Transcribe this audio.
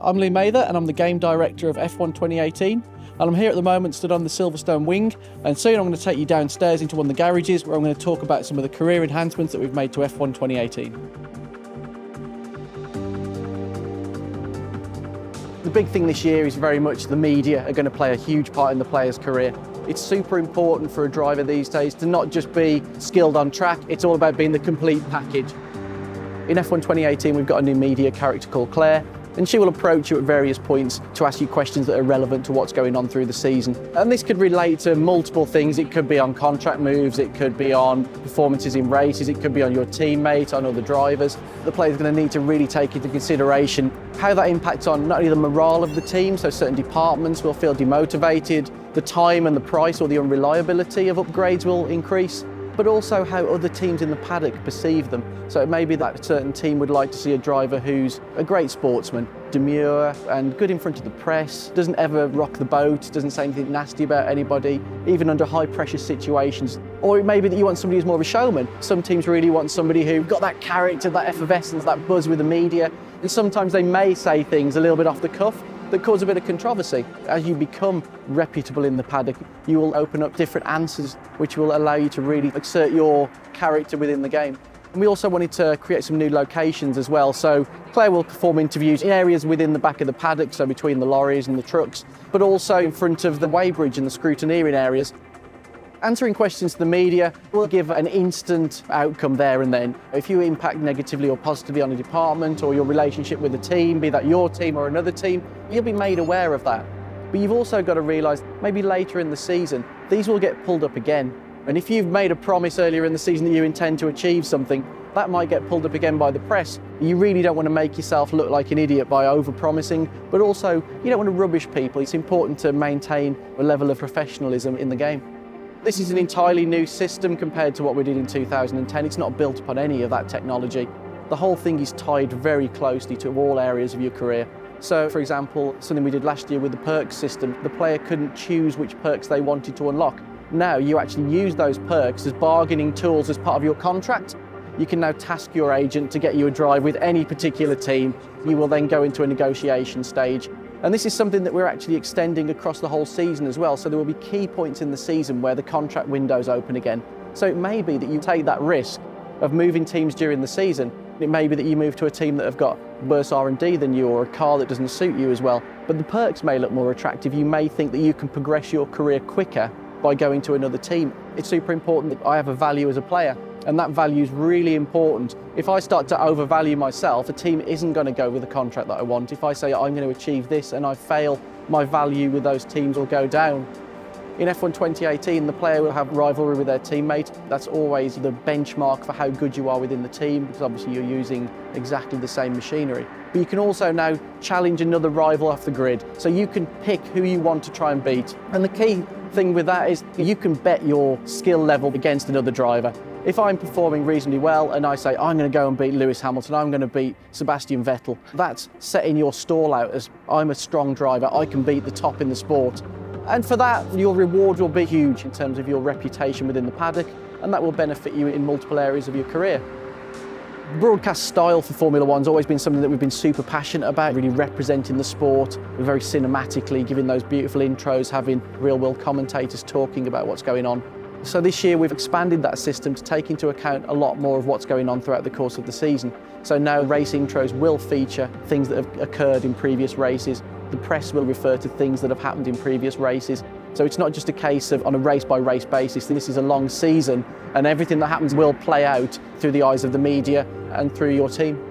I'm Lee Mather and I'm the Game Director of F1 2018, and I'm here at the moment stood on the Silverstone wing, and soon I'm going to take you downstairs into one of the garages where I'm going to talk about some of the career enhancements that we've made to F1 2018. The big thing this year is very much the media are going to play a huge part in the player's career. It's super important for a driver these days to not just be skilled on track, it's all about being the complete package. In F1 2018 we've got a new media character called Claire, and she will approach you at various points to ask you questions that are relevant to what's going on through the season. And this could relate to multiple things. It could be on contract moves, it could be on performances in races, it could be on your teammate, on other drivers. The player's going to need to really take into consideration how that impacts on not only the morale of the team, so certain departments will feel demotivated, the time and the price or the unreliability of upgrades will increase, but also how other teams in the paddock perceive them. So it may be that a certain team would like to see a driver who's a great sportsman, demure and good in front of the press, doesn't ever rock the boat, doesn't say anything nasty about anybody, even under high pressure situations. Or it may be that you want somebody who's more of a showman. Some teams really want somebody who's got that character, that effervescence, that buzz with the media. And sometimes they may say things a little bit off the cuff that cause a bit of controversy. As you become reputable in the paddock, you will open up different answers which will allow you to really exert your character within the game. And we also wanted to create some new locations as well. So Claire will perform interviews in areas within the back of the paddock, so between the lorries and the trucks, but also in front of the weighbridge and the scrutineering areas. Answering questions to the media will give an instant outcome there and then. If you impact negatively or positively on a department or your relationship with a team, be that your team or another team, you'll be made aware of that. But you've also got to realise maybe later in the season, these will get pulled up again. And if you've made a promise earlier in the season that you intend to achieve something, that might get pulled up again by the press. You really don't want to make yourself look like an idiot by over-promising, but also you don't want to rubbish people. It's important to maintain a level of professionalism in the game. This is an entirely new system compared to what we did in 2010. It's not built upon any of that technology. The whole thing is tied very closely to all areas of your career. So, for example, something we did last year with the perks system, the player couldn't choose which perks they wanted to unlock. Now you actually use those perks as bargaining tools as part of your contract. You can now task your agent to get you a drive with any particular team. You will then go into a negotiation stage. And this is something that we're actually extending across the whole season as well. So there will be key points in the season where the contract windows open again. So it may be that you take that risk of moving teams during the season. It may be that you move to a team that have got worse R&D than you or a car that doesn't suit you as well. But the perks may look more attractive. You may think that you can progress your career quicker by going to another team. It's super important that I have a value as a player. And that value is really important. If I start to overvalue myself, a team isn't going to go with the contract that I want. If I say I'm going to achieve this and I fail, my value with those teams will go down. In F1 2018, the player will have rivalry with their teammate. That's always the benchmark for how good you are within the team, because obviously you're using exactly the same machinery. But you can also now challenge another rival off the grid. So you can pick who you want to try and beat. And the key thing with that is you can bet your skill level against another driver. If I'm performing reasonably well and I say, I'm going to go and beat Lewis Hamilton, I'm going to beat Sebastian Vettel, that's setting your stall out as I'm a strong driver, I can beat the top in the sport. And for that, your reward will be huge in terms of your reputation within the paddock, and that will benefit you in multiple areas of your career. Broadcast style for Formula One's always been something that we've been super passionate about, really representing the sport, very cinematically, giving those beautiful intros, having real-world commentators talking about what's going on. So this year we've expanded that system to take into account a lot more of what's going on throughout the course of the season. So now race intros will feature things that have occurred in previous races. The press will refer to things that have happened in previous races. So it's not just a case of on a race-by-race basis. This is a long season and everything that happens will play out through the eyes of the media and through your team.